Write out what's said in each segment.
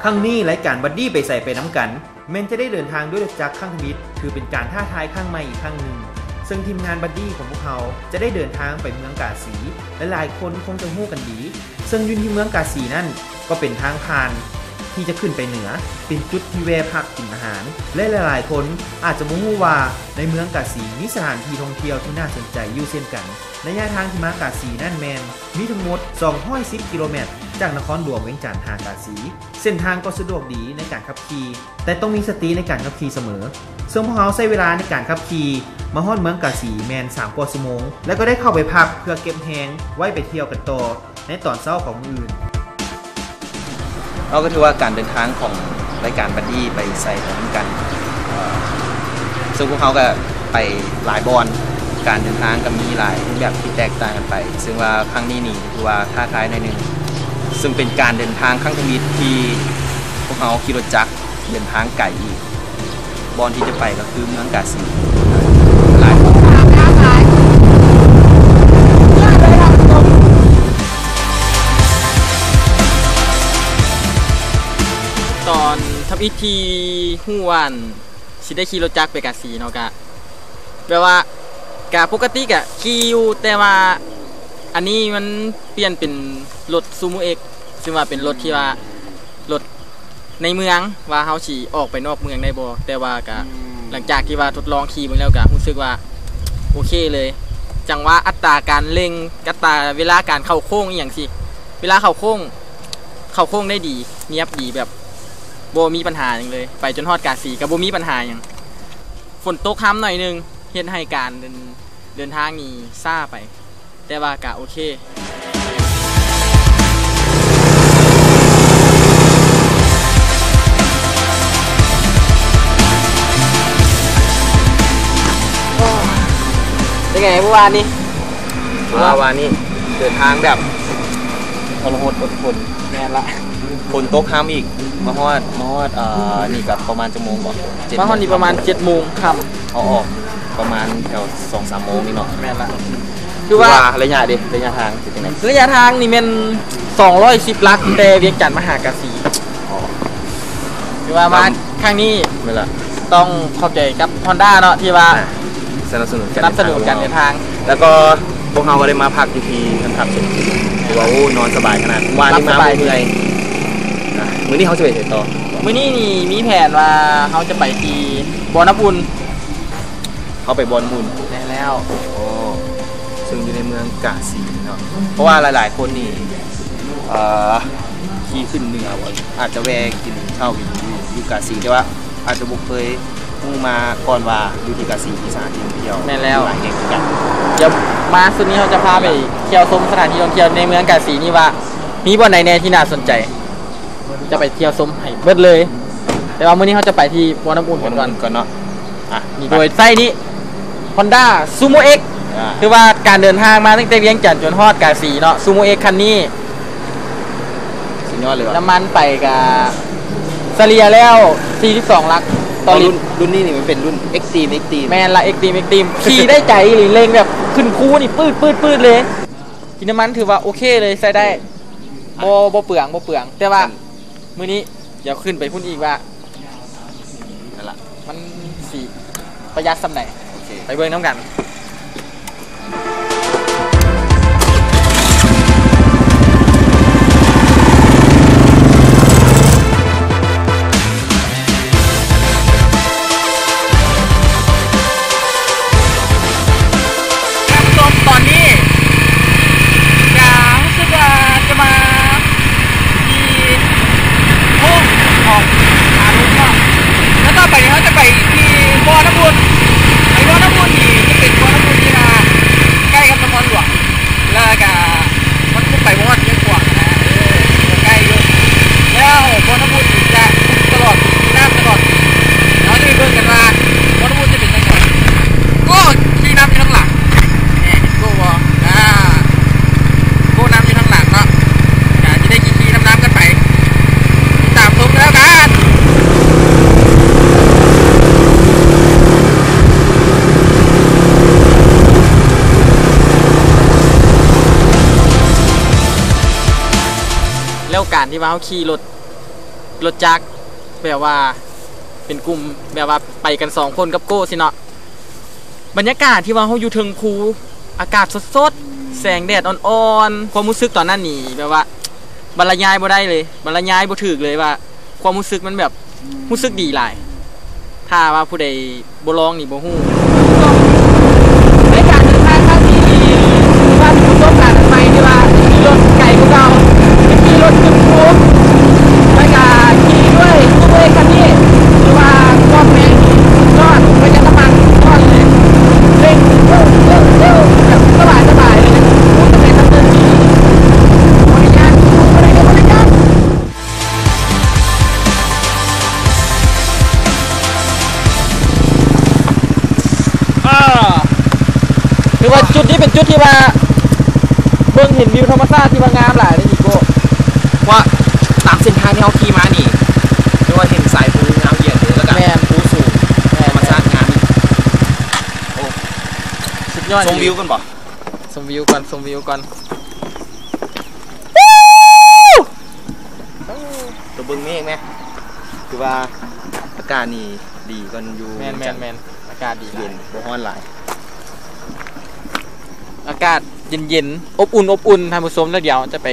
ครั้งนี้รายการบัดดี้ไปใส่ไปน้ำกันแม้นจะได้เดินทางด้วยรถจักรข้างทมิตรถือเป็นการท้าทายข้างใหม่อีกครั้งหนึ่งซึ่งทีมงานบัดดี้ของพวกเขาจะได้เดินทางไปเมืองกาสีและหลายคนคงจะฮู้กันดีซึ่งอยู่ที่เมืองกาสีนั่นก็เป็นทางผ่านที่จะขึ้นไปเหนือเป็นจุดที่แวะพักกินอาหารและหลายๆคนอาจจะไม่รู้ว่าในเมืองกาสีมีสถานที่ท่องเที่ยวที่น่าสนใจอยู่เช่นกันระยะทางที่มากาสีนั่นแมนมีทั้งหมด210กิโลเมตรจากนครหลวงเวียงจันทร์หากาสีเส้นทางก็สะดวกดีในการขับขี่แต่ต้องมีสติในการขับขี่เสมอซึ่งพวกเขาใช้เวลาในการขับขี่มาฮอดเมืองกาสีแมน3 กว่าชั่วโมงแล้วก็ได้เข้าไปพักเพื่อเก็บแฮงไว้ไปเที่ยวกันต่อในตอนเช้าของมื้ออื่นเราก็ถือว่าการเดินทางของรายการบัดดี้ไปใส่ของกันซึ่งพวกเขาก็ไปหลายบอนการเดินทางก็มีหลายแบบที่แตกต่างกันไปซึ่งว่าครั้งนี้นี่คือว่าท้าทายหน่อยนึงซึ่งเป็นการเดินทางครั้งทมิตรที่พวกเขาขี่รถจักรเดินทางไกลอีกบอนที่จะไปก็คือเมืองกาสีหลายตอนทำอิธีหู้วันสิได้ขี่รถจักรไปกาสีเนาะกะแปลว่ากะปกติกะขี่อยู่แต่ว่าอันนี้มันเปลี่ยนเป็นรถซูโม่เอ็กซึ่งว่าเป็นรถที่ว่ารถในเมืองว่าเฮาสิออกไปนอกเมืองได้บ่แต่ว่ากะหลังจากที่ว่าทดลองขี่เบิ่งแล้วกะรู้สึกว่าโอเคเลยจังว่าอัตราการเร่งอัตราเวลาการเข้าโค้งอีหยังสิเวลาเข้าโค้งได้ดีเนียบดีแบบโบมีปัญหาอย่างเลยไปจนฮอดกาสีกับโบมีปัญหาอย่างฝนตกค้ำหน่อยนึงเฮ็ดให้การเดินทางนี้ซ่าไปแต่ว่ากะโอเคเป็นไงเมื่อวานนี้เดินทางแบบทรหดอดทนแน่ละฝนตกค้ำอีกมาฮอดนี่กับประมาณชั่วโมงก่อนมาฮอดนี่ประมาณ7 โมงค่ำเอาออกประมาณแถว 2-3 โมงนี่เนาะแม่นละคือว่าระยะทางเป็นยังไงระยะทางนี่มัน210 ลักแต่เวียงจันทร์มหากาสีคือว่ามาครั้งนี้ไม่ละต้องขอบใจกับ Honda เนาะที่ว่าสนับสนุนการเดินทางแล้วก็พวกเราก็ได้มาพักอยู่ที่ทันทับเสร็จถือว่านอนสบายขนาดวันนี้มาเมื่อยมื้อนี้เขาจะไปต่อมื้อนี้นี่มีแผนว่าเขาจะไปที่บ่อน้ำอุ่นเขาไปบ่อน้ำอุ่นได้แล้วซึ่งอยู่ในเมืองกาสีเนาะเพราะว่าหลายๆคนนี่ขี่ขึ้นเหนืออาจจะแวะกินข้าวอยู่กาสีแต่ว่าอาจจะบุกเคยมาก่อนว่าอยู่ที่กาสีที่สถานที่ท่องเที่ยวแม่แล้วหลายแห่งกันเดี๋ยวมาสุดนี้เราจะพาไปเที่ยวชมสถานที่ท่องเที่ยวในเมืองกาสีนี่ว่ามีบ่อนไหนแน่ที่น่าสนใจจะไปเที่ยวชมให้เบิดเลยแต่ว่ามื้อนี้เขาจะไปที่บ่อน้ำอุ่นก่อนเนาะนี่โดยไส้นี้ Honda Sumo X คือว่าการเดินทางมาตั้งแต่เวียงจันทร์จนฮอดกาสีเนาะ Sumo X คันนี้สุดยอดเลยน้ำมันไปกับเฉลี่ยแล้ว42 ลักต่อรุ่นนี้นี่มันเป็นรุ่น Extreme แม่นละ Extreme ขี่ได้ใจหรือเร่งแบบขึ้นคูนี่ปืดเลยกินน้ำมันถือว่าโอเคเลยใช้ได้บ่เปลืองแต่ว่ามื้อนี้เดี๋ยวขึ้นไปพุ่นอีกว่านั่นล่ะมันสิประหยัดสำไหนไปเบิ่งน้ำกันแล้วการที่ว่าเขาขี่รถ รถจักรแบบว่าเป็นกลุ่มแบบว่าไปกัน2คนกับโก้สิเนาะบรรยากาศที่ว่าเขาอยู่เทิงภูอากาศสดๆแสงแดดอ่อนๆความรู้สึกตอนนั้นนี่แบบว่าบรรยายบ่ได้เลยบรรยายบ่ถูกเลยว่าความรู้สึกมันแบบรู้สึกดีหลายถ้าว่าผู้ใดบ่ลองนี่บ่ฮู้ในการเดินทางครั้งนี้ว่าประสบการณ์ใหม่ที่ว่าขี่รถไกลกว่าเก่าขี่รถขึ้นภูแล้วก็ขี่ด้วยคันนี้หรือว่าก้อนแมงยอดไปจะน้ำมันก้อนเลยเร่งแบบสบายเลยพูดจะเป็นน้ำเดินที่บริการคือว่าจุดนี้เป็นจุดที่ว่าเบิ่งเห็นวิวธรรมชาติที่ว่างามหลายเลยอีโก้ว่าตามเส้นทางที่เขาขี่มานี่เรียกว่าเห็นสายภูงามเหยียดเลยแล้วก็แม่นภูสูงธรรมชาติงามโอ้สุดยอดชมวิวกันป่ะชมวิวก่อนตัวเบิ้งเมฆไหมคือว่าอากาศนี่ดีกันอยู่แมนอากาศดีเย็นบ่ร้อนหลายอากาศเย็นอบอุ่นท่านผู้ชมแล้วเดี๋ยวจะไป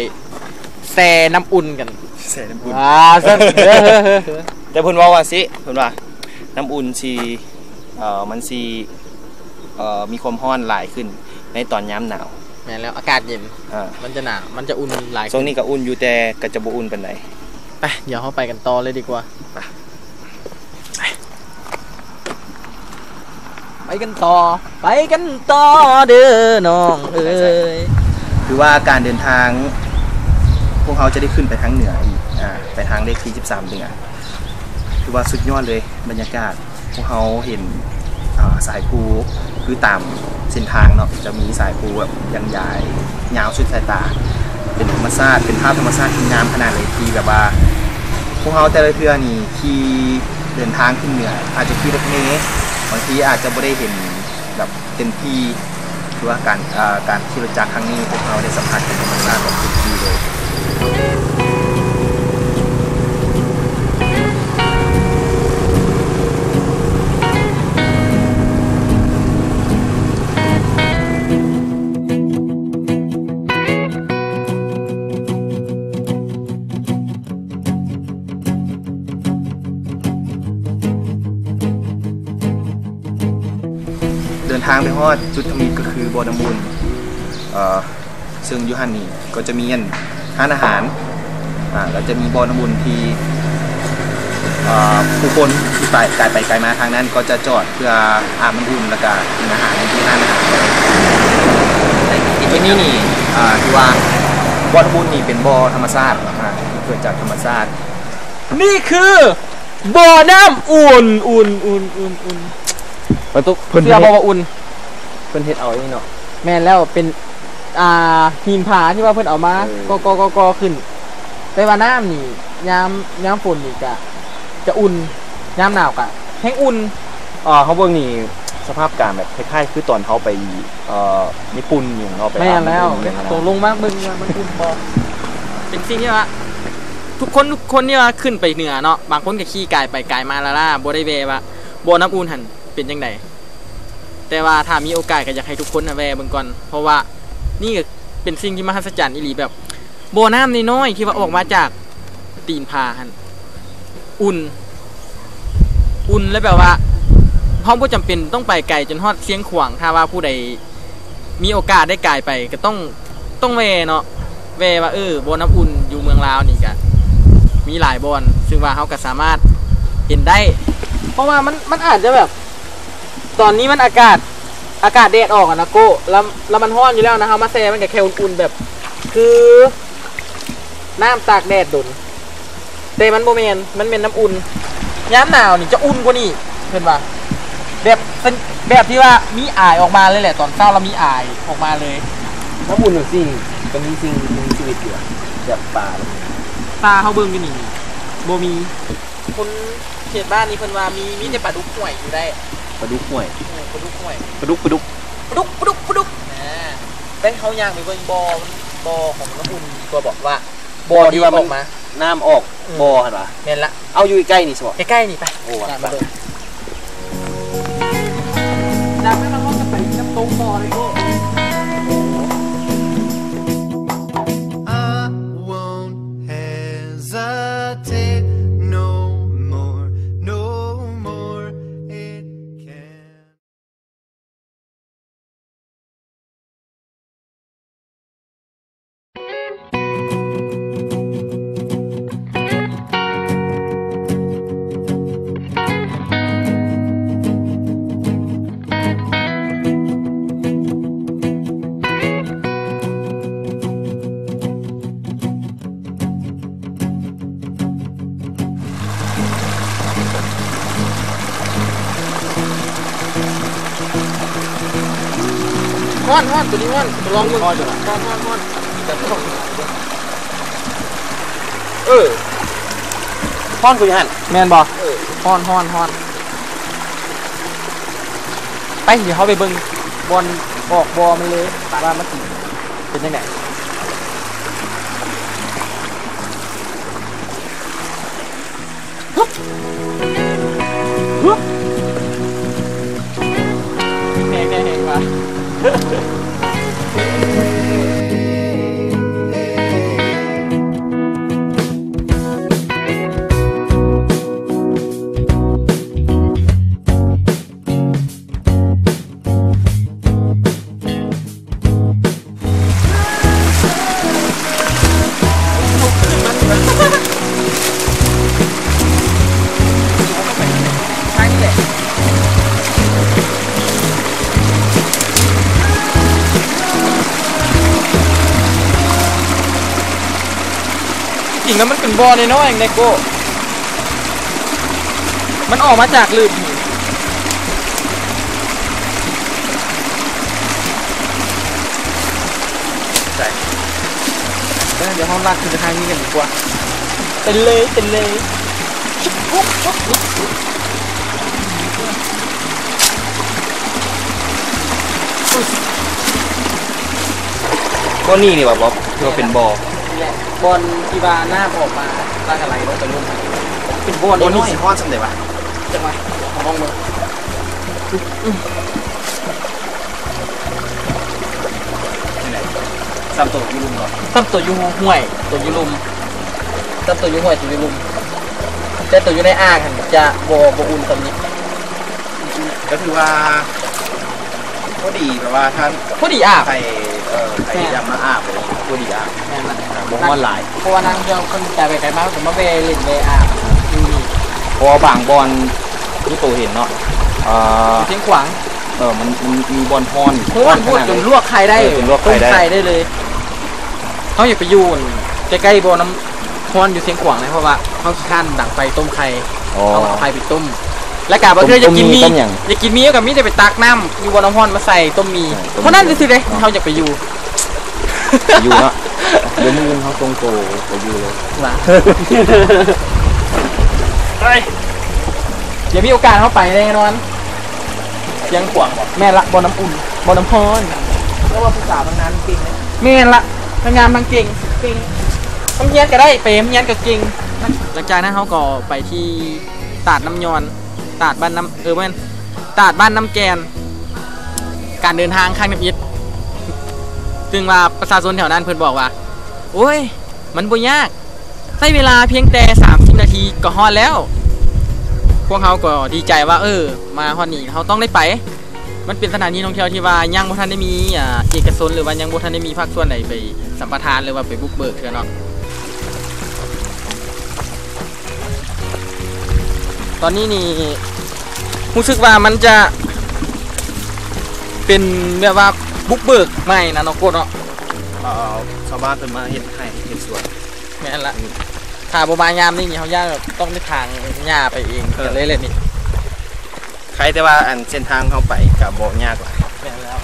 แช่น้ำอุ่นกันแช่น้ำอุ่นแต่เพิ่นว่าสิเพิ่นว่าน้ำอุ่นสิมันสิมีความร้อนหลายขึ้นในตอนยามหนาวแม่นแล้วอากาศเย็นมันจะหนาวมันจะอุ่นหลายช่วงนี้ก็อุ่นอยู่แต่ก็จะบ่อุ่นปานใดไปเดี๋ยวเราไปกันต่อเลยดีกว่าไปกันต่อเด้อน้องเอ้ยคือว่าการเดินทางพวกเขาจะได้ขึ้นไปทางเหนืออีกไปทางเลขที่13เหนือคือว่าสุดยอดเลยบรรยากาศพวกเขาเห็นสายภูคือตามเส้นทางเนาะจะมีสายภูแบบยังใหญ่ยาวสุดสายตาเป็นธรรมชาติเป็นภาพธรรมชาติที่งามขนาดเลยที่แบบว่าพวกเขาแต่ละเทื่อนี่ขี่เดินทางขึ้นเหนืออาจจะขี่รถเมล์บางทีอาจจะไม่ได้เห็นแบบเต็มที่คือว่าการขี่รถจักรครั้งนี้พวกเขาได้สัมผัสกับธรรมชาติแบบเต็มที่เลยเดินทางไปฮอดจุดทมิตรก็คือบ่อน้ำอุ่นซึ่งยูฮันนี่ก็จะมีร้านอาหารแล้วจะมีบ่อน้ำอุ่นที่ผู้คนที่ไกลมาทางนั้นก็จะจอดเพื่ออาบน้ำอุ่นแล้วก็กินอาหารที่ร้านอาหารที่นี่นี่ที่ว่าบ่อน้ำอุ่นนี่เป็นบ่อธรรมชาติเกิดจากธรรมชาตินี่คือบ่อน้ำอุ่นมันต้องเพื่อบอกว่าอุ่นเพิ่นเฮ็ดเอาอย่างนี้เนาะแม่นแล้วเป็นหินผาที่ว่าเพิ่นเอามาก็ขึ้นแต่ว่าน้ำนี่ยามฝนนี่จะอุ่นยามหนาวก็แห้งอุ่นเขาเบิ่งนี่สภาพการแบบคล้ายๆคือตอนเขาไปญี่ปุ่นอย่างเนาะไปแม่นแล้วตกลงมากเบิ่งว่ามันอุ่นบ่เป็นสิ่งที่ว่าทุกคนนี่ว่าขึ้นไปเหนือเนาะบางคนก็ขี่กายไปกายมาล่ะบ่ได้แวะว่าบ่อน้ำอุ่นหั่นเป็นจังได๋แต่ว่าถ้ามีโอกาสก็อยากให้ทุกคนแวะเบิ่งก่อนเพราะว่านี่ก็เป็นสิ่งที่มหัศจรรย์อีหลีแบบบ่อน้ำน้อยๆที่ว่าออกมาจากตีนผาหั่นอุ่นแล้วแบบว่าเฮาบ่จำเป็นต้องไปไกลจนฮอดเชียงขวางถ้าว่าผู้ใดมีโอกาสได้กายไปก็ต้องแวะเนาะแวะว่าบ่อน้ำอุ่นอยู่เมืองลาวนี่ก็มีหลายบ่อนซึ่งว่าเฮาก็สามารถเห็นได้เพราะว่ามันอาจจะแบบตอนนี้มันอากาศแดดออกนะโก้แล้วมันร้อนอยู่แล้วนะเฮามาแซ่มันก็แค่อุ่นๆแบบคือน้ำตากแดดดนแต่มันบ่แม่นมันเป็นน้ำอุ่นยามหนาวนี่จะอุ่นกว่านี้เห็นป่ะแบบที่ว่ามีอายออกมาเลยแหละตอนเช้าแล้วมีอายออกมาเลยน้ำอุ่นจังซี่ก็มีสิ่งมีชีวิตอยู่แบบปลาเฮาเบิ่งอยู่นี่บ่มีคนเขตบ้านนี้เพิ่นว่ามีแต่ปลาดุกห่วยอยู่ได้ปลาดุกห่วยปลาดุกได้เฮาย่างไปเบิ่งบ่อของน้ำอุ่นตัวบอกว่าบ่อที่ว่าออกมา น้ำออกบ่อหั่นว่ะ แม่นละ เอาอยู่ใกล้นี่สิบ่ ใกล้ๆนี่ไป โอ้ มาเบิ่งจากนั้นเราก็ไปน้ำตกบ่อเลยโก้ I won't hesitate no more, no more. It can. ฮ้อนตัวนี้ฮ้อนลองมึงฮ้อนแต่ต้อง พ่อนกูอยู่หั่น แม่นบ่ฮ้อนไปเดี๋ยวเขาไปเบิ่งบอลออกบอมันเลยว่ามันเป็นยังไงแห้งว่ะ จริงแล้วมันเป็นบอลน้อยๆเองไนโก้มันออกมาจากลืมใช่เดี๋ยวห้องลากขึ้นไปทางนี้กันดีกว่าเป็นเลยก็นี่ว่ะบ๊อบที่ว่าเป็นบ่อบ อลที่ว่าหน้าออกมาลากอะไรลงไปลุ่มเป็นบอล บ่ น้ นี่ อย สิฮ้อนสำเร็จว่ะ จังหวะมองมือ นี่แหละซ้ำตัวอยู่ลุมก่อน ซ้ำตัวอยู่ห่วยตัวอยู่ลุมซ้ำตัวอยู่ห่วยตัวอยู่ลุมแต่ตัวอยู่ในอ่างจะบ่อุ่นตรงนี้ ก็คือว่าก็ดีแบบว่าท่าน พอดีอาบ ใครยำมาอาบเลยก็ดีอาบ แม่นละ บ่ฮ้อนหลาย เพราะว่านั่งเที่ยวคนใจไปไกลมากผมมาเวลินเวอาบอยู่นี่ เพราะว่าบางบอลที่ตัวเห็นเนาะเสียงขวาง มันมีบอลฮ้อน เพราะว่าพูดจนลวกไข่ได้ จนลวกไข่ได้ ต้มไข่ได้เลยเขาอยากไปยูนใกล้ๆบ่อน้ำฮ้อนอยู่เสียงขวางเลยเพราะว่าเขาขี้ข้านดังไฟต้มไข่เอาไข่ไปต้มแล้วกาบว่าเธออยากกินมีอยากกินมีกับมีจะไปตักน้ำอยู่บ่อน้ำฮ้อนมาใส่ต้มมีเพราะนั่นสิเลยเขาอยากไปยู อยู่เนาะเดี๋ยวมึงเขาตรงโตไปอยู่เลย ว่าเดี๋ยวมีโอกาสเข้าไปแน่นอนเสียงขวางแม่ละบ่อน้ำอุ่นบ่อน้ำฮ้อนเพราะว่าผู้สาวบางนั้นเก่งเลยแม่ละทำงานบางเก่งต้องเฮียนก็ได้เปรมเฮียนก็เก่งหลังจากนั้นเขาก็ไปที่ตาดน้ำยอนตาดบ้านน้ำแม่นตาดบ้านน้ำแกนการเดินทางข้างน้ำอิฐซึ่งว่าประชาชนแถวนั้นเพิ่นบอกว่าโอ้ยมันบ่ยากใช้เวลาเพียงแต่30 นาทีก็ฮอดแล้วพวกเขาก็ดีใจว่ามาฮอดนี่เขาต้องได้ไปมันเป็นสถานที่ท่องเที่ยวที่ว่ายังบ่ทันได้มีเอกชนหรือว่ายังบ่ทันได้มีภาคส่วนใดไปสัมปทานหรือว่าไปบุกเบิกเทื่อเนาะตอนนี้นี่รู้สึกว่ามันจะเป็นแบบว่าบุกเบิกใหม่นะน้องโกดเนาะ ชาวบ้านเพิ่นมาเห็นให้เห็นสวน แม่นละถ้าบ่มายามนี่เขาย่าต้องได้ทางหญ้าไปเองเลยนี่ ใครแต่ว่าอันเส้นทางเข้าไปกับบ่ยากหลาย แม่นแล้ว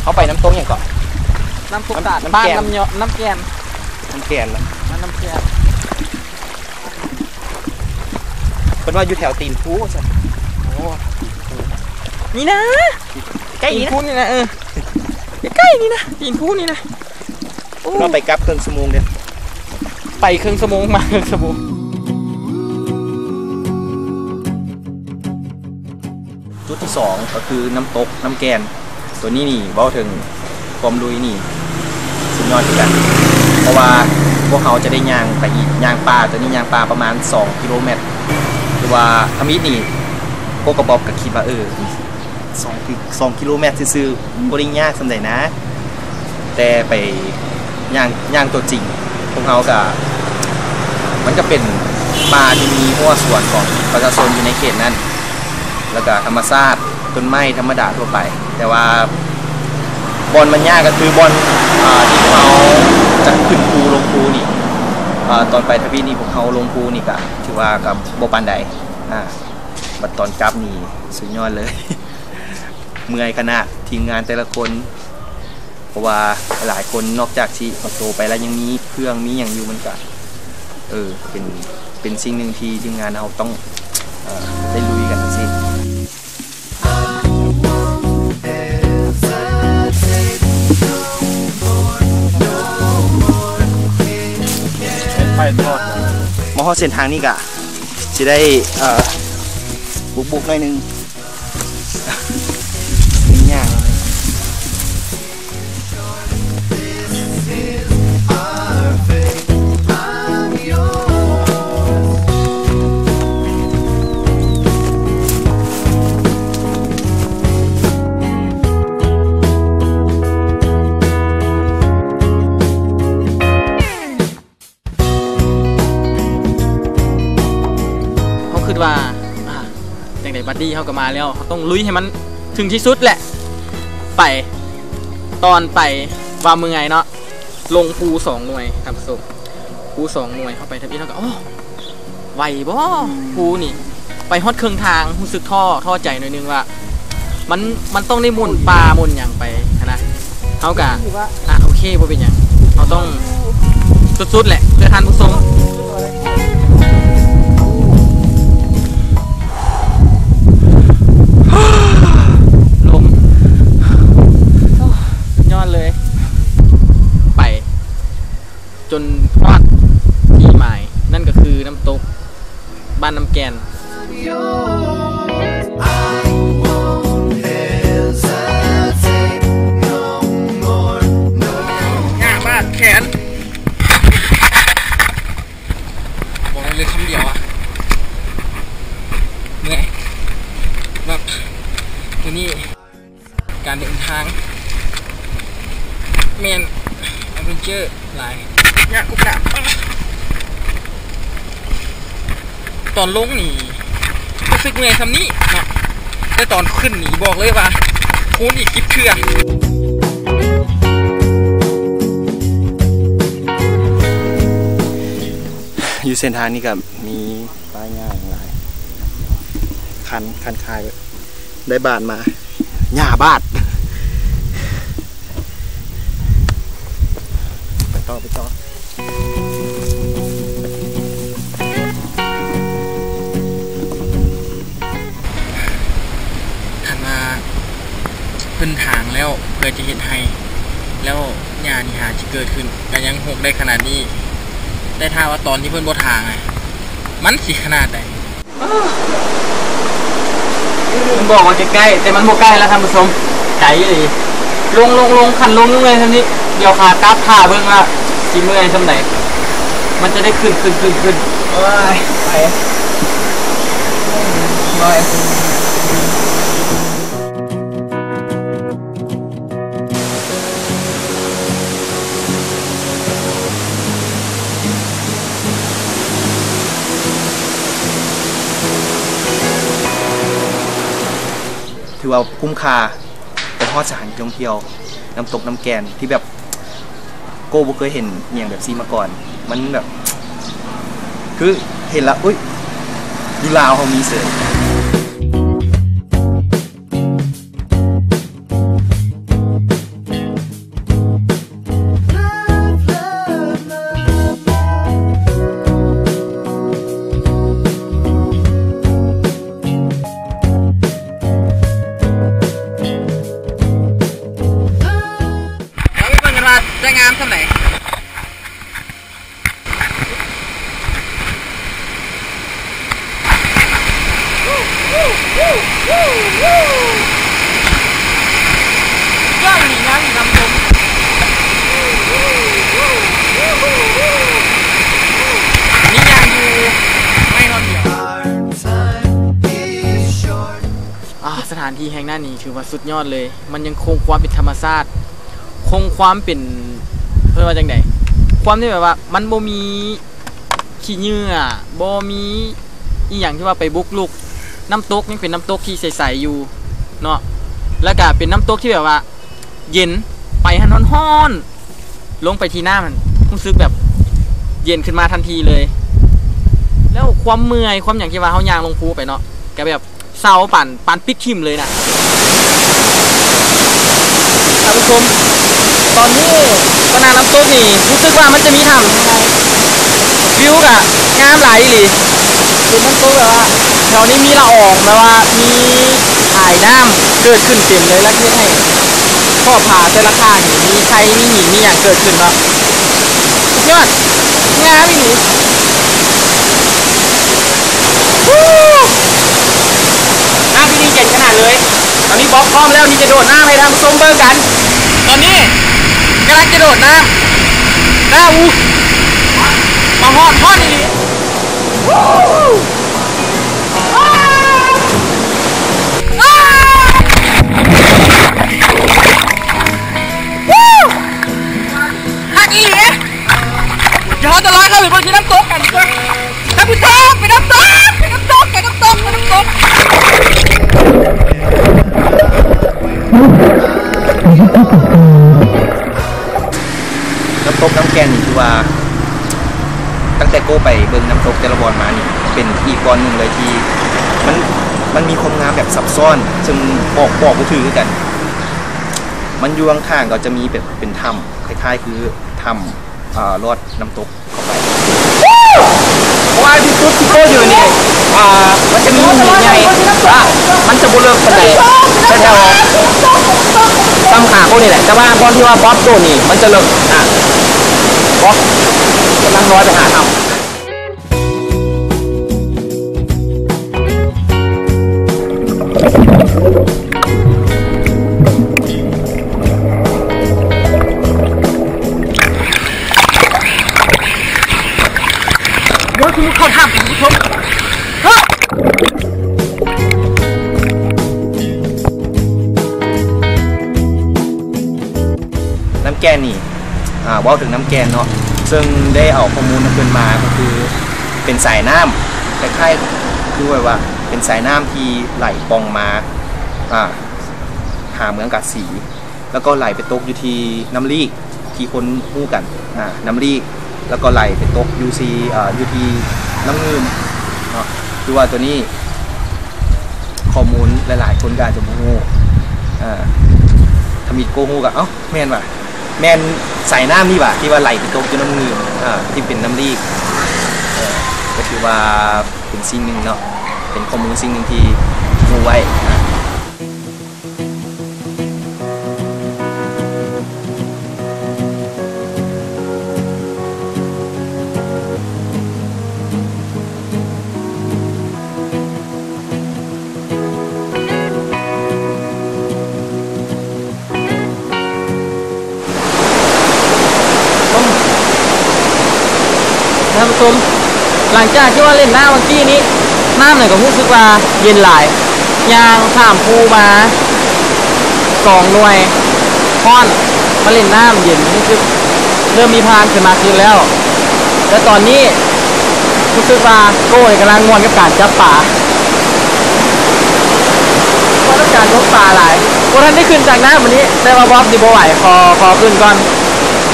เขาไปน้ำตกอย่างก่อน น้ำทุกตาดบ้านน้ำยอน้ำแกน น้ำแกนนะ น้ำแกน เพิ่นว่าอยู่แถวตีนภูใช่ โอ้นี่นะ ใกล้ ตีน นี่ พู นะ นี่นะใกล้นี่นะตีนพูนี่นะ ก็ไปกลับครึ่งชั่วโมงเด้อ ไปครึ่งชั่วโมงมาครึ่งชั่วโมง จุดที่2ก็คือน้ำตกน้ำแกนตัวนี้นี่เว้าถึงความลุยนี่สุดยอดที่กันเพราะว่าพวกเขาจะได้ย่างไปอีกย่างปลาตัวนี้ย่างปลาประมาณ2 กิโลเมตรหรือว่าทำอีนี่พวกกระบอกก็คิดว่า2 กิโลเมตรซื่อๆบ่ได้ยากสำใดนะแต่ไปย่างตัวจริงพวกเขาก็มันก็เป็นป่าที่มีหัวส่วนของประชาชนอยู่ในเขตนั้นแล้วก็ธรรมชาติต้นไม้ธรรมดาทั่วไปแต่ว่าบอลมันยากก็คือบอลที่พวกเขาจะขึ้นภูลงภูนี่ตอนไปทวีนี่พวกเขาลงภูนี่ก็ถือว่ากับโบปานใดบัดตอนกลับนี่สุดยอดเลย เมื่อยขนาดทีมงานแต่ละคนเพราะว่าหลายคนนอกจากที่โตไปแล้วยังมีเครื่องมีอย่างอยู่มันก็เป็นสิ่งหนึ่งที่ทีมงานเราต้องได้ลุยกันสิ มาฮอดเส้นทางนี้ก็จะได้บุกๆหน่อยนึงนี่ยากว่าจังไดบัดดี้เขาก็มาแล้วเขาต้องลุยให้มันถึงที่สุดแหละไปตอนไปว่าเมื่อยเนาะลงภู2 หน่วยครับสุภู2 หน่วยเข้าไปทับอีเขาก็โอ้ไหวบ่ภูนี่ไปฮอดครึ่งทางรู้สึกท้อใจหน่อยนึงว่ามันต้องได้มุนปลามุนอย่างไปนะเขาก็โอเคบ่เป็นหยังเขาต้องสุดๆแหละเพื่อทานผู้ชมจนพอดที่หมายนั่นก็คือน้ำตกบ้านน้ำแกนง่ายมากแขนบอกเลยคำเดียวอะเมื่อยแบบตัวนี้การเดินทางแมนแอดเวนเจอร์หลายเนี่ยกุ๊กนะตอนลงนี่รู้สึกเหนื่อยคำนี้เนาะแต่ตอนขึ้นนี่บอกเลยว่าคูณอีกกิ๊บเครื่องอยู่เส้นทางนี้กับมีป้ายง่ายหลายคันคายได้บาทมาหญ้าบาทไปต่อถัดมาขึ้นทางแล้วเพื่อจะเห็นให้แล้วหญ้านี่หาจะเกิดขึ้นแต่ยังหกได้ขนาดนี้แต่ถ้าว่าตอนที่เพื่อนบนทางไงมันสิขนาดไหนผมบอกว่าจะใกล้แต่มันโมใกล้แล้วท่านผู้ชมไกลเลยลงขันลงเลยท่านนี้เดี๋ยวขากราฟท่าเบิ่งว่าสิเมื่อยสำไหนมันจะได้ขึ้นไปถือว่าคุ้มค่าเป็นฮอดสถานที่ท่องเที่ยวน้ำตกน้ำแกนที่แบบโก้บ่เคยเห็นอย่างแบบซีมาก่อนมันแบบคือเห็นแล้วอุ้ยอยู่ลาวเขามีเสือจะงามเท่าไหร่ ย่างหนีน้ำหนีน้ำชมนี่ยังอยู่ไม่นอนเดียว Our time is short. สถานที่แห่งหน้านี้ถือว่าสุดยอดเลย มันยังคงความเป็นธรรมชาติคงความเป็นเพื่อว่าจังไดความที่แบบว่ามันบ่มีขี้เหงื่อบ่มีอีหยังที่ว่าไปบุกลุกน้ำตกยังเป็นน้ำตกที่ใสๆอยู่เนาะแล้วก็เป็นน้ำตกที่แบบว่าเย็นไปหันฮ้อนๆลงไปที่หน้ามันรู้สึกแบบเย็นขึ้นมาทันทีเลย แล้วความเมื่อยความอย่างที่ว่าเฮาย่างลงภูไปเนาะก็แบบเศร้าปั่นปิดทิ่มเลยนะท่านผู้ชมตอนนี้ก็นาน้ำตกนี่รู้สึกว่ามันจะมีถ้ำวิวกะงามหลายอีหลีเป็นน้ำตกแบบว่าแถวนี้มีละอองแบบว่ามีถ่ายน้ำเกิดขึ้นเต็มเลยแล้วที่ให้ข้อผาแต่ละข้างนี่มีไข่มีหินมีอย่างเกิดขึ้นเนาะยอดงามอีหลีน้ำที่นี่เจ๋งขนาดเลยตอนนี้บล็อกพร้อมแล้วที่จะโดดน้ำให้ทางชมเบอร์กัน ตอนนี้กำลังจะโดดน้ำมาฮอดนี่ฮักอีหลีเดี๋ยวเราจะลอยเข้าไปบนที่น้ำตกกันก่อนท่านผู้ชมไปน้ำตกน้ำตกน้ำตกน้ำแกนนี่คือว่าตั้งแต่โก้ไปเบิ่งน้ำตกแต่ละบอนมานี่เป็นอีกบอนหนึ่งเลยที่มันมีความงามแบบซับซ้อนซึ่งบอกก็ถือกันมันอยู่ข้างๆก็จะมีแบบเป็นถ้ำคล้ายๆคือถ้ำลอดน้ำตกเข้าไปว่าที่จุดที่โก้อยู่นี่มันจะมีหินใหญ่มันจะบุเลิกปานใดแต่แถวซ้ำขาโก้นี่แหละแต่ว่าบอนที่ว่าบ๊อบโก้นี่มันจะเลิกบ๊อบกำลังลอยไปหาถ้ำคือคนทำคุณผู้ชมน้ำแกนนี่ว่าถึงน้ำแกนเนาะซึ่งได้เอาข้อมูลมาเพิ่นมาก็คือเป็นสายน้ำคล้ายๆคือว่าเป็นสายน้ำที่ไหลปองมาหาเมืองกาสีแล้วก็ไหลไปตกอยู่ที่น้ำลีกที่คนพูดกันน้ำลีกแล้วก็ไหลไปตกอยู่ที่น้ำเงิมเนาะคือว่าตัวนี้ข้อมูลหลายๆคนก็อาจจะโมโหทำมีโกหูกับแม่นว่ะแม่นสายน้ำนี่ว่ะที่ว่าไหลไปตกอยู่น้ำเงิมที่เป็นน้ำลีกก็คือว่าเป็นสิ่งหนึ่งเนาะเป็นข้อมูลสิ่งหนึ่งที่งูไว้ท่านผู้ชมหลังจากที่ว่าเล่นน้ำเมื่อกี้นี้น้ำหน่อยก็รู้สึกว่าเย็นหลายยางข้ามภูมา2 หน่วยค้อนมาเล่นน้ำเย็นรู้สึกเริ่มมีพลังขึ้นมาขึ้นแล้วและตอนนี้รู้สึกว่าโก้กำลังงวนกับการจับปลาเพราะต้องการยกปลาหลายพวกท่านได้ขึ้นจากน้ำวันนี้แต่ว่าบอบดิโบไหวขอขึ้นก่อน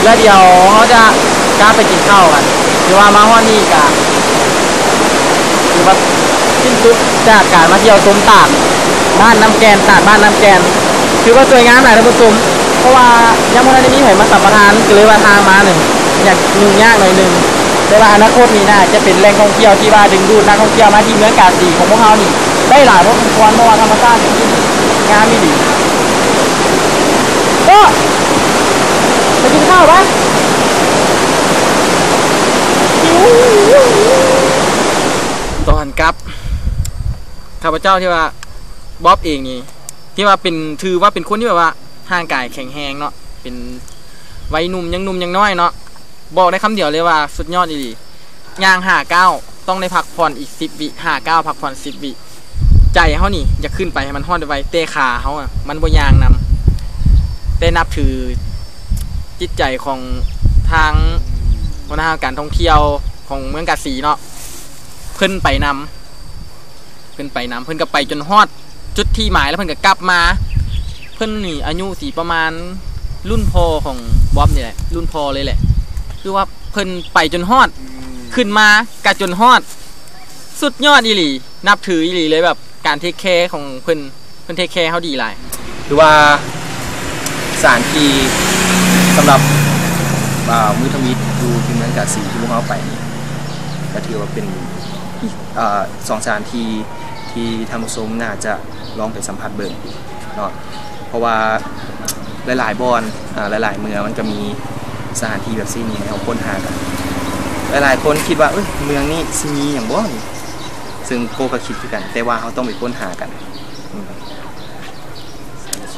แล้วเดี๋ยวเขาจะกล้าไปกินข้าวกันหรือว่ามาฮอดนี่กันหรือว่าสิ้นสุดจากการมาเที่ยวชมตากบ้านน้ำแกนบ้านน้ำแกนถือว่าสวยงามหลายท่านผู้ชมเพราะว่ายังไม่ได้มีใครมาสัมปทานก็เลยว่าทางมาอยากยุ่งยากหน่อยนึงแต่ว่าอนาคตนี้น่าจะเป็นแหล่งท่องเที่ยวที่ว่าดึงดูดนักท่องเที่ยวมาที่เมืองกาสีของพวกเรานี่ได้หลายพวกควรเพราะว่าธรรมชาติที่งามดีก็ไปกินข้าวปะตอนกลับข้าพเจ้าที่ว่า บ๊อบเองนี่ที่ว่าเป็นถือว่าเป็นคนที่แบบว่าร่างกายแข็งแรงเนาะเป็นวัยหนุ่มยังหนุ่มยังน้อยเนาะบอกได้คำเดียวเลยว่าสุดยอดดีย่าง59ต้องได้พักผ่อนอีก10วิ59พักผ่อน10วิใจเฮานี่จะขึ้นไปให้มันฮอดไว้เตะขาเฮาอ่ะมันบ่ย่างนำได้นับถือจิตใจของทางวัฒนธรรมการท่องเที่ยวของเมืองกาสีเนาะเพิ่นไปนำเพิ่นก็ไปจนฮอดจุดที่หมายแล้วเพิ่นก็กลับมาเพิ่นนี่อายุสีประมาณรุ่นพ่อของบ๊อบนี่แหละรุ่นพ่อเลยแหละคือว่าเพิ่นไปจนฮอดขึ้นมากะจนฮอดสุดยอดอีหลีนับถืออีหลีเลยแบบการเทคแคร์ของเพิ่นเทคแคร์เฮาดีหลายหรือว่าสถานที่สำหรับมือทวิตดูที่เมืองกาสีที่พวกเขาไปนี่ก็ถือว่าเป็น2สถานที่ที่ท่านผู้ชมน่าจะลองไปสัมผัสเบิ่งเนาะเพราะว่าหลายๆบอนหลายๆเมืองมันก็มีสถานที่แบบนี้ให้เราค้นหากันหลายๆคนคิดว่าเมืองนี้สิมีอย่างบ่นี่ซึ่งโกก็คิดคือกันแต่ว่าเขาต้องไปค้นหากัน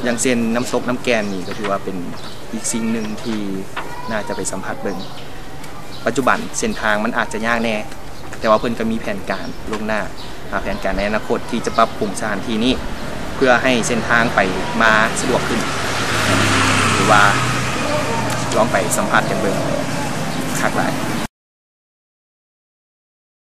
อย่างเช่นน้ำซกน้ำแกนนี่ก็ถือว่าเป็นอีกสิ่งหนึ่งที่น่าจะไปสัมผัสเบิ่งปัจจุบันเส้นทางมันอาจจะยากแน่แต่ว่าเพิ่นก็มีแผนการล่วงหน้าแผนการในอนาคตที่จะปรับปรุงสถานที่นี้เพื่อให้เส้นทางไปมาสะดวกขึ้นหรือว่าลองไปสัมผัสกันเบิ่งคักหลาย